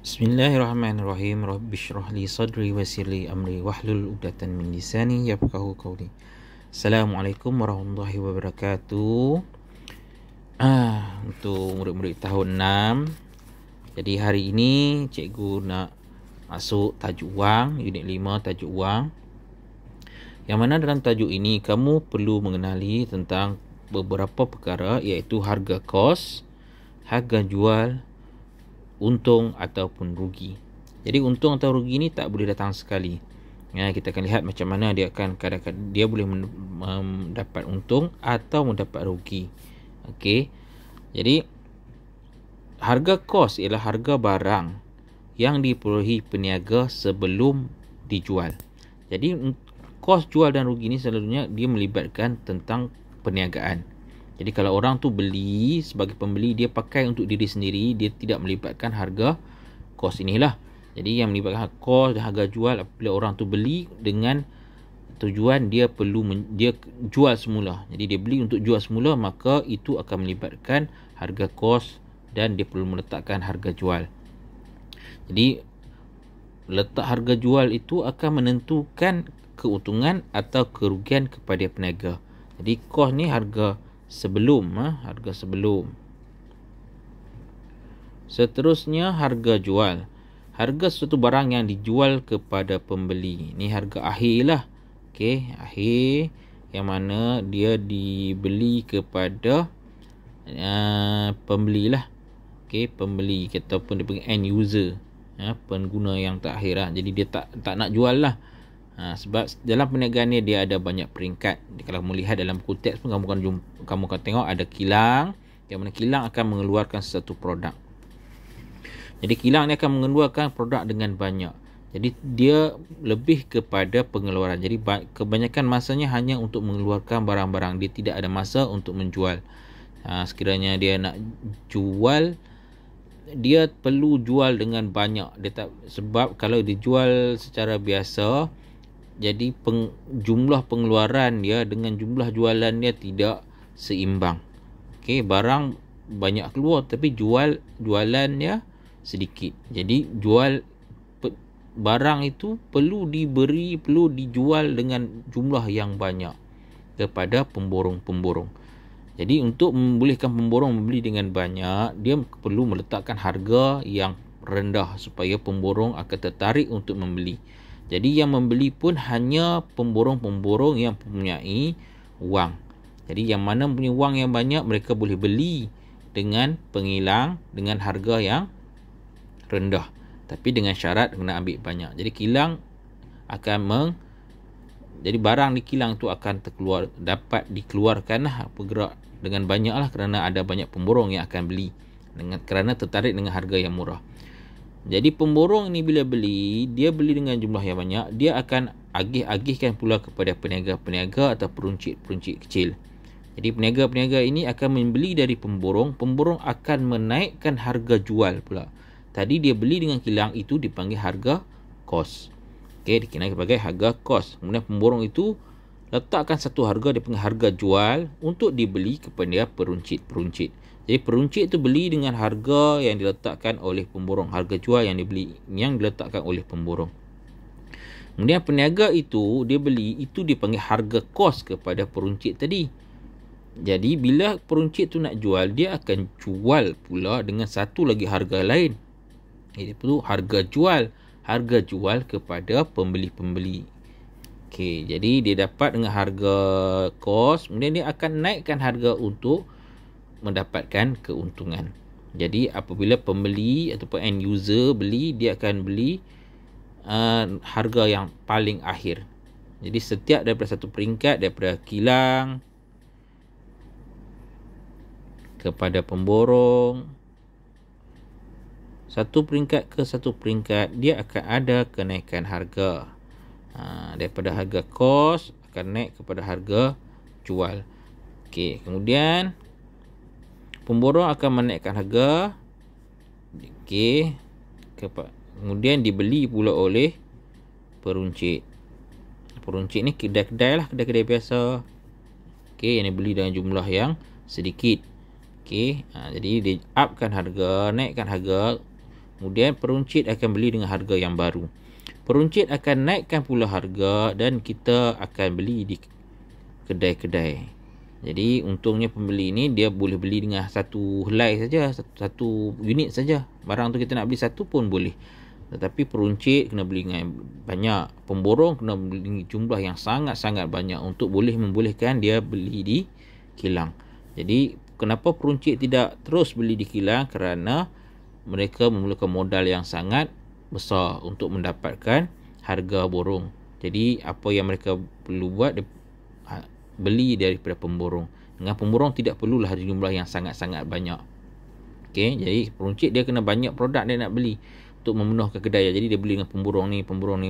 Bismillahirrahmanirrahim. Rabbi shrah li sadri wa yassir li amri wahlul 'uqdatam min lisani yafqahu qawli. Assalamualaikum warahmatullahi wabarakatuh. Untuk murid-murid tahun 6. Jadi hari ini cikgu nak masuk tajuk wang, unit 5 tajuk wang. Yang mana dalam tajuk ini kamu perlu mengenali tentang beberapa perkara, iaitu harga kos, harga jual, untung ataupun rugi. Jadi untung atau rugi ni tak boleh datang sekali. Kita akan lihat macam mana dia akan kadang-kadang dia boleh mendapat untung atau mendapat rugi. Okey. Jadi harga kos ialah harga barang yang diperolehi peniaga sebelum dijual. Jadi kos jual dan rugi ni selalunya dia melibatkan tentang perniagaan. Jadi kalau orang tu beli sebagai pembeli, dia pakai untuk diri sendiri, dia tidak melibatkan harga kos inilah. Jadi yang melibatkan kos dan harga jual apabila orang tu beli dengan tujuan dia dia jual semula. Jadi dia beli untuk jual semula, maka itu akan melibatkan harga kos dan dia perlu meletakkan harga jual. Jadi letak harga jual itu akan menentukan keuntungan atau kerugian kepada peniaga. Jadi kos ni harga sebelum. Seterusnya harga jual. Harga suatu barang yang dijual kepada pembeli. Ni harga akhir lah. Okey, akhir yang mana dia dibeli kepada pembeli lah. Okey, pembeli ataupun dia panggil end user, pengguna yang terakhir lah. Jadi dia tak nak jual lah. Sebab dalam perniagaan ni dia ada banyak peringkat. Kalau melihat dalam buku teks pun kamu akan tengok ada kilang, yang mana kilang akan mengeluarkan satu produk. Jadi kilang ni akan mengeluarkan produk dengan banyak. Jadi dia lebih kepada pengeluaran. Jadi kebanyakan masanya hanya untuk mengeluarkan barang-barang. Dia tidak ada masa untuk menjual. Sekiranya dia nak jual, dia perlu jual dengan banyak. Sebab kalau dijual secara biasa, jadi jumlah pengeluaran dia dengan jumlah jualan dia tidak seimbang. Okey, barang banyak keluar tapi jualan dia sedikit. Jadi barang itu perlu dijual dengan jumlah yang banyak kepada pemborong-pemborong. Jadi untuk membolehkan pemborong membeli dengan banyak, dia perlu meletakkan harga yang rendah supaya pemborong akan tertarik untuk membeli. Jadi yang membeli pun hanya pemborong-pemborong yang mempunyai wang. Jadi yang mana mempunyai wang yang banyak, mereka boleh beli dengan pengilang dengan harga yang rendah. Tapi dengan syarat kena ambil banyak. Jadi kilang akan jadi barang di kilang tu akan dapat dikeluarkan lah, bergerak dengan banyak lah, kerana ada banyak pemborong yang akan beli kerana tertarik dengan harga yang murah. Jadi pemborong ni bila beli, dia beli dengan jumlah yang banyak, dia akan agih-agihkan pula kepada peniaga-peniaga atau peruncit-peruncit kecil. Jadi peniaga-peniaga ini akan membeli dari pemborong, pemborong akan menaikkan harga jual pula. Tadi dia beli dengan kilang, itu dipanggil harga kos. Okey, dikenal sebagai harga kos. Kemudian pemborong itu letakkan satu harga, dia panggil harga jual, untuk dibeli kepada peruncit-peruncit. Jadi peruncit itu beli dengan harga yang diletakkan oleh pemborong, harga jual yang diletakkan oleh pemborong. Kemudian peniaga itu dia beli, itu dipanggil harga kos kepada peruncit tadi. Jadi bila peruncit tu nak jual, dia akan jual pula dengan satu lagi harga lain. Itu harga jual kepada pembeli-pembeli. Okey, jadi dia dapat dengan harga kos, kemudian dia akan naikkan harga untuk mendapatkan keuntungan. Jadi apabila pembeli ataupun end user beli, dia akan beli harga yang paling akhir. Jadi setiap daripada satu peringkat, daripada kilang kepada pemborong, satu peringkat ke satu peringkat, dia akan ada kenaikan harga. Daripada harga kos akan naik kepada harga jual. Okey, kemudian pemborong akan menaikkan harga. Okey, kemudian dibeli pula oleh peruncit. Peruncit ni kedai-kedai lah, kedai-kedai biasa. Okey, yang dibeli dengan jumlah yang sedikit. Okey, jadi dia upkan harga, naikkan harga. Kemudian peruncit akan beli dengan harga yang baru. Peruncit akan naikkan pula harga dan kita akan beli di kedai-kedai. Jadi untungnya pembeli ni dia boleh beli dengan satu helai saja, satu unit saja. Barang tu kita nak beli satu pun boleh. Tetapi peruncit kena beli dengan banyak. Pemborong kena beli jumlah yang sangat-sangat banyak untuk boleh membolehkan dia beli di kilang. Jadi kenapa peruncit tidak terus beli di kilang? Kerana mereka memerlukan modal yang sangat besar untuk mendapatkan harga borong. Jadi apa yang mereka perlu buat, dia beli daripada pemborong. Dengan pemborong tidak perlulah jumlah yang sangat-sangat banyak. Okey, jadi peruncit dia kena banyak produk dia nak beli untuk memenuhkan kedai. Jadi dia beli dengan pemborong ni,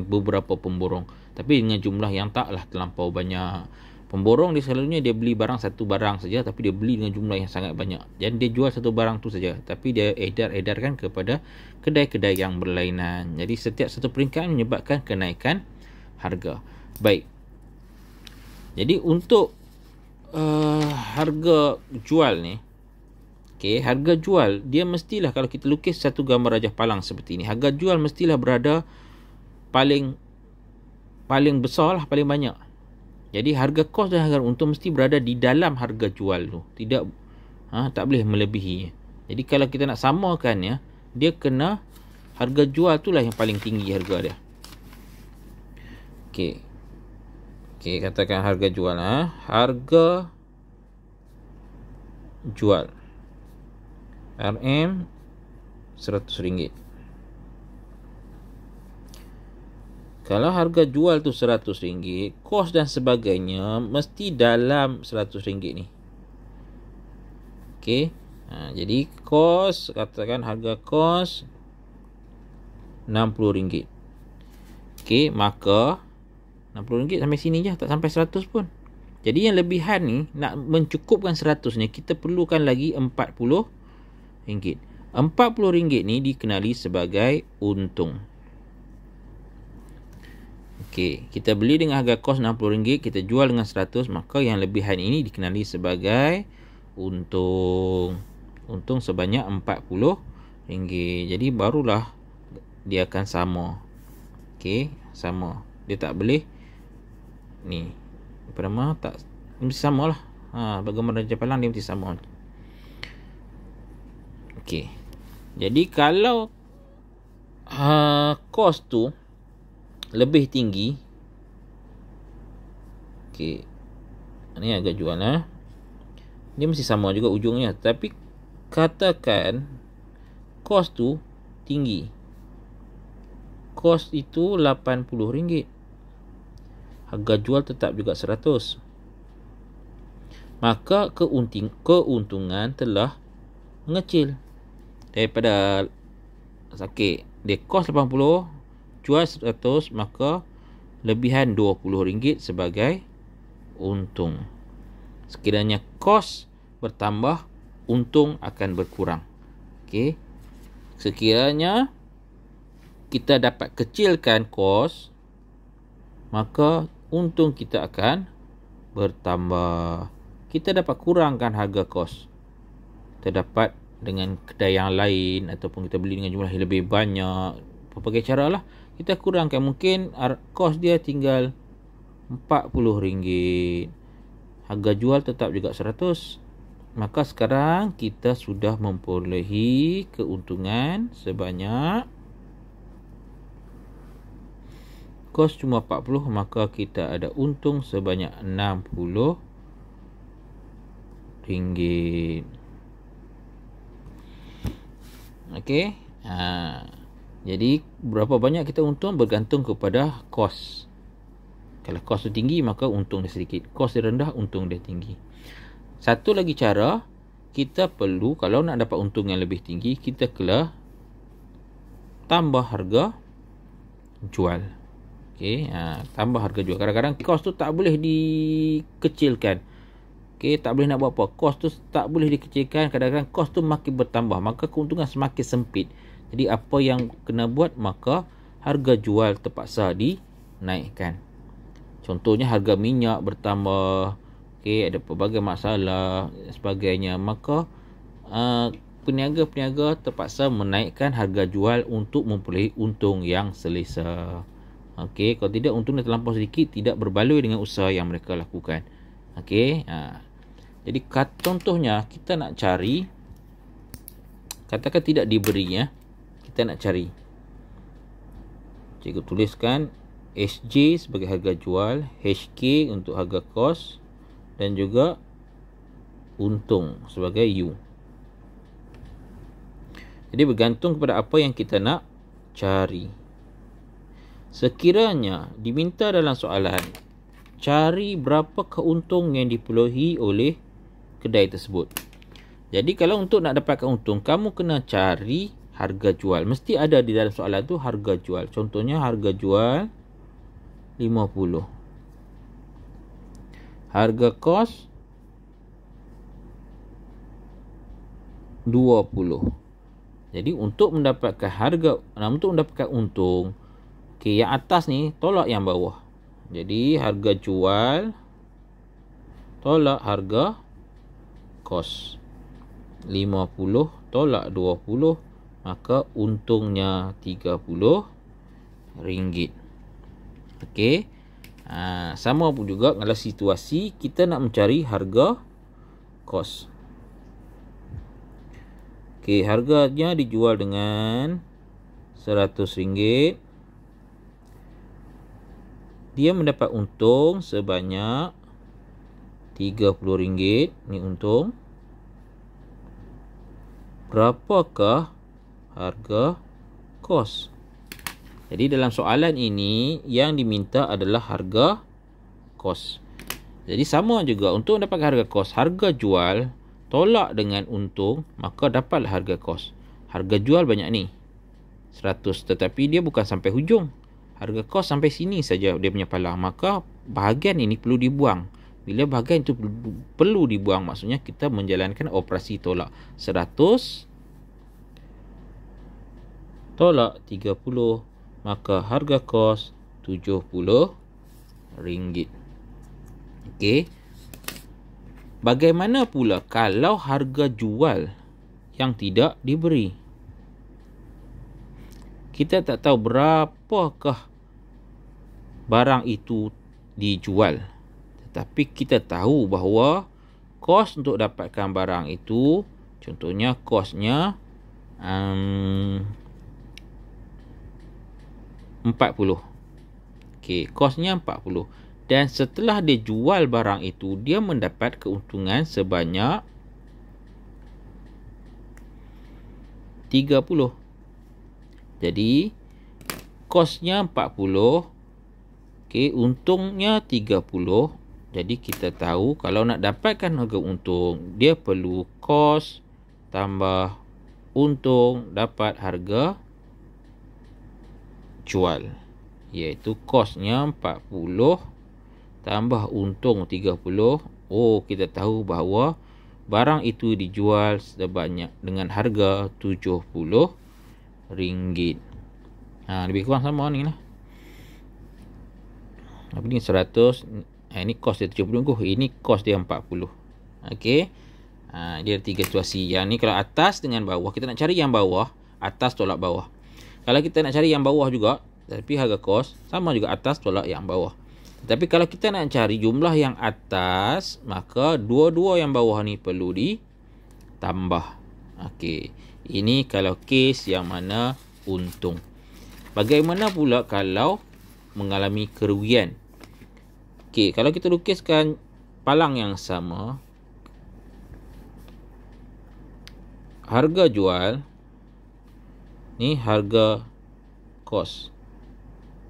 beberapa pemborong. Tapi dengan jumlah yang taklah terlampau banyak. Pemborong dia selalunya dia beli barang satu barang saja, tapi dia beli dengan jumlah yang sangat banyak. Jadi dia jual satu barang tu saja, tapi dia edarkan kepada kedai-kedai yang berlainan. Jadi setiap satu peringkat menyebabkan kenaikan harga. Baik. Jadi untuk harga jual ni, okey, harga jual dia mestilah, kalau kita lukis satu gambar Raja Palang seperti ini, harga jual mestilah berada paling besar lah, paling banyak. Jadi harga kos dan harga untung mesti berada di dalam harga jual tu. Tidak tak boleh melebihi. Jadi kalau kita nak samakan ya, dia kena harga jual tu lah yang paling tinggi harga dia. Okey. Okey, katakan harga jual harga jual RM RM100. Kalau harga jual tu RM100, kos dan sebagainya mesti dalam RM100 ni. Okey. Jadi kos, katakan harga kos RM60. Okey, maka RM60 sampai sini je, tak sampai 100 pun. Jadi yang lebihan ni, nak mencukupkan 100 ni, kita perlukan lagi RM40. RM40 ni dikenali sebagai untung. Okey, kita beli dengan harga kos RM60, kita jual dengan 100, maka yang lebihan ini dikenali sebagai untung. Untung sebanyak RM40. Jadi barulah dia akan sama. Okey, sama. Dia tak boleh ni pertama tak mesti samalah. Bagaimana Raja Palang dia mesti sama. Okey. Jadi kalau kos tu lebih tinggi, okey, ni agak jual dia mesti sama juga ujungnya. Tapi katakan kos tu tinggi, kos itu RM80, harga jual tetap juga 100. Maka keuntungan telah mengecil. Daripada dia kos 80, jual 100, maka lebihan RM20 sebagai untung. Sekiranya kos bertambah, untung akan berkurang. Okey. Sekiranya kita dapat kecilkan kos, maka untung kita akan bertambah. Kita dapat kurangkan harga kos, kita dapat dengan kedai yang lain, ataupun kita beli dengan jumlah yang lebih banyak, berbagai cara lah. Kita kurangkan, mungkin kos dia tinggal RM40, harga jual tetap juga 100. Maka sekarang kita sudah memperolehi keuntungan sebanyak, kos cuma 40, maka kita ada untung sebanyak RM60. Okey. Jadi berapa banyak kita untung bergantung kepada kos. Kalau kos tu tinggi, maka untung dia sedikit. Kos dia rendah, untung dia tinggi. Satu lagi cara, kita perlu, kalau nak dapat untung yang lebih tinggi, kita kena tambah harga jual. Okey, tambah harga jual. Kadang-kadang kos tu tak boleh dikecilkan. Okey, tak boleh nak buat apa. Kos tu tak boleh dikecilkan. Kadang-kadang kos tu makin bertambah, maka keuntungan semakin sempit. Jadi apa yang kena buat, maka harga jual terpaksa dinaikkan. Contohnya harga minyak bertambah, okey, ada pelbagai masalah sebagainya, maka peniaga-peniaga terpaksa menaikkan harga jual untuk memperoleh untung yang selesa. Okey, kalau tidak untung dah terlampau sedikit, tidak berbaloi dengan usaha yang mereka lakukan. Okey, jadi contohnya kita nak cari, katakan tidak diberi ya, kita nak cari. Cikgu tuliskan HJ sebagai harga jual, HK untuk harga kos dan juga untung sebagai U. Jadi bergantung kepada apa yang kita nak cari. Sekiranya diminta dalam soalan, cari berapa keuntung yang diperolehi oleh kedai tersebut. Jadi kalau untuk nak dapatkan untung, kamu kena cari harga jual. Mesti ada di dalam soalan tu harga jual. Contohnya harga jual 50. Harga kos 20. Jadi untuk mendapatkan untuk mendapatkan untung, okey, yang atas ni tolak yang bawah. Jadi harga jual tolak harga kos. 50 tolak 20, maka untungnya RM30. Okey. Sama pun juga dalam situasi kita nak mencari harga kos. Okey, harganya dijual dengan RM100. Dia mendapat untung sebanyak RM30. Ni untung. Berapakah harga kos? Jadi dalam soalan ini yang diminta adalah harga kos. Jadi sama juga untuk mendapatkan harga kos, harga jual tolak dengan untung, maka dapatlah harga kos. Harga jual banyak ni 100, tetapi dia bukan sampai hujung. Harga kos sampai sini saja dia punya palang, maka bahagian ini perlu dibuang. Bila bahagian itu perlu dibuang, maksudnya kita menjalankan operasi tolak. 100 tolak 30, maka harga kos RM70. Okey. Bagaimana pula kalau harga jual yang tidak diberi? Kita tak tahu berapakah barang itu dijual. Tetapi kita tahu bahawa kos untuk dapatkan barang itu, contohnya kosnya 40. Okey, kosnya 40. Dan setelah dia jual barang itu, dia mendapat keuntungan sebanyak 30. Jadi kosnya 40. Okey, untungnya 30. Jadi kita tahu kalau nak dapatkan harga untung, dia perlu kos tambah untung dapat harga jual, iaitu kosnya 40 tambah untung 30. Oh, kita tahu bahawa barang itu dijual sebanyak dengan harga RM70. Lebih kurang sama ni lah. Apa ni 100, ini kos dia 70, ini kos dia 40. Okey. Dia ada 3 situasi. Yang ni kalau atas dengan bawah, kita nak cari yang bawah, atas tolak bawah. Kalau kita nak cari yang bawah juga, tapi harga kos sama juga, atas tolak yang bawah. Tapi kalau kita nak cari jumlah yang atas, maka dua-dua yang bawah ni perlu ditambah. Okey. Ini kalau kes yang mana untung. Bagaimana pula kalau mengalami kerugian? Okey, kalau kita lukiskan palang yang sama, harga jual ni harga kos.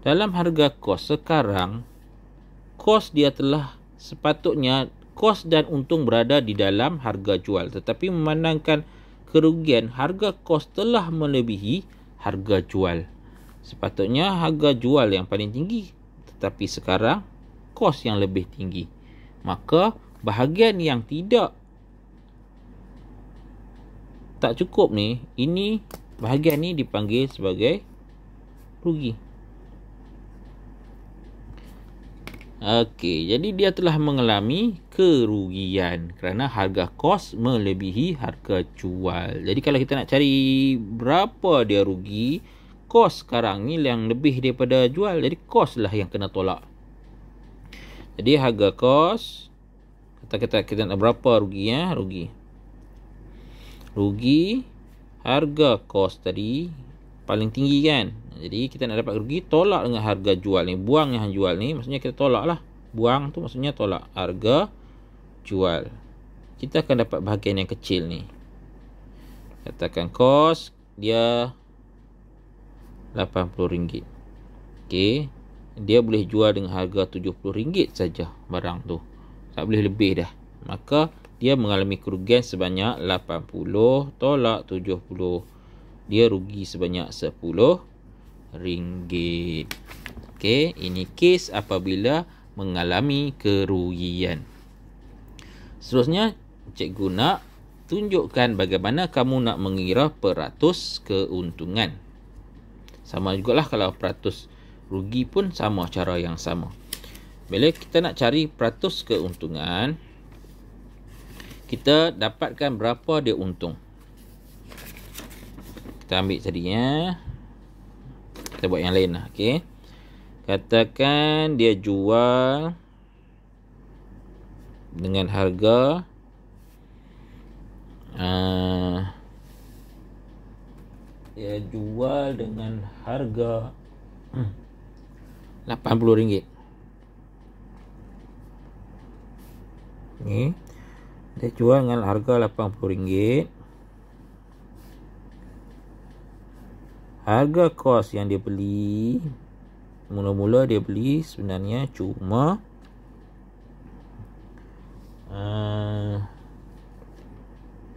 Dalam harga kos sekarang, kos dia telah sepatutnya kos dan untung berada di dalam harga jual, tetapi memandangkan kerugian, harga kos telah melebihi harga jual. Sepatutnya harga jual yang paling tinggi, tetapi sekarang kos yang lebih tinggi. Maka bahagian yang tak cukup ni, ini bahagian ni dipanggil sebagai rugi. Okey, jadi dia telah mengalami kerugian kerana harga kos melebihi harga jual. Jadi kalau kita nak cari berapa dia rugi, kos sekarang ni yang lebih daripada jual. Jadi kos lah yang kena tolak. Jadi harga kos, kata kita nak berapa rugi ya? Rugi harga kos tadi paling tinggi kan. Jadi kita nak dapat rugi, tolak dengan harga jual ni. Buang yang jual ni, maksudnya kita tolak lah. Buang tu maksudnya tolak harga jual. Kita akan dapat bahagian yang kecil ni. Katakan kos dia RM80. Okey. Dia boleh jual dengan harga RM70 saja barang tu. Tak boleh lebih dah. Maka dia mengalami kerugian sebanyak 80 tolak 70. Dia rugi sebanyak RM10. Okey, ini kes apabila mengalami kerugian. Seterusnya, cikgu nak tunjukkan bagaimana kamu nak mengira peratus keuntungan. Sama jugalah kalau peratus rugi pun sama cara yang sama. Bila kita nak cari peratus keuntungan, kita dapatkan berapa dia untung. Kita ambil tadinya. Kita buat yang lain lah. Okay. Katakan dia jual dengan harga RM80. Ni dia jual dengan harga RM80. Harga kos yang dia beli, mula-mula dia beli sebenarnya cuma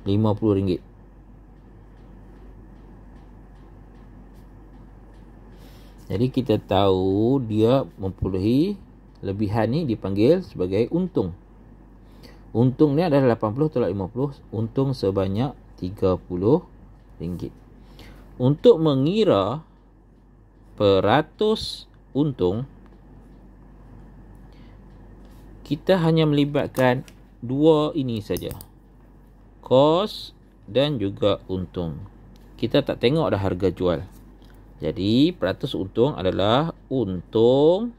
RM50. Jadi kita tahu dia memperolehi lebihan ni dipanggil sebagai untung. Untung ni adalah 80 tolak 50, untung sebanyak RM30. Untuk mengira peratus untung, kita hanya melibatkan dua ini saja, kos dan juga untung. Kita tak tengok dah harga jual. Jadi peratus untung adalah untung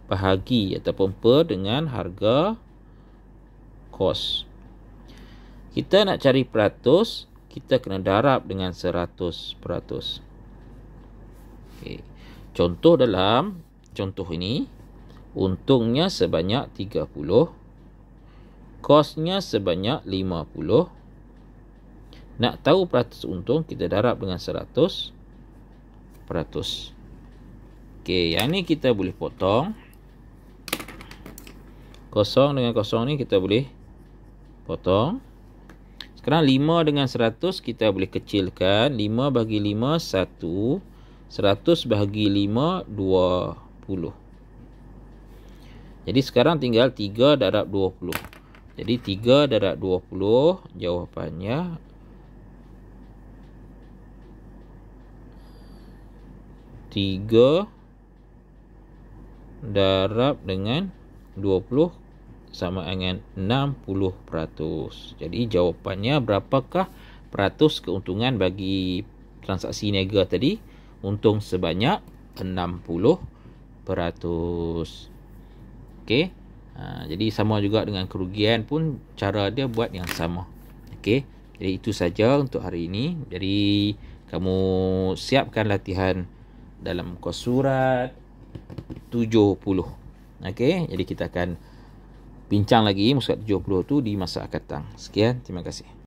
bahagi ataupun per dengan harga kos. Kita nak cari peratus, kita kena darab dengan 100%. Okay. Contoh dalam contoh ini, untungnya sebanyak 30, kosnya sebanyak 50. Nak tahu peratus untung, kita darab dengan 100%. Okey, yang ni kita boleh potong. Kosong dengan kosong ni kita boleh potong. Sekarang 5 dengan 100 kita boleh kecilkan. 5 bahagi 5, 1. 100 bahagi 5, 20. Jadi sekarang tinggal 3 darab 20. Jadi 3 darab 20, jawapannya 3 darab dengan 20 sama dengan 60%. Jadi jawapannya berapakah peratus keuntungan bagi transaksi niaga tadi? Untung sebanyak 60%. Okey. Jadi sama juga dengan kerugian pun cara dia buat yang sama. Okey. Jadi itu saja untuk hari ini. Jadi kamu siapkan latihan dalam muka surat 70. Okey. Jadi kita akan bincang lagi muka surat 70 tu di masa akan datang. Sekian, terima kasih.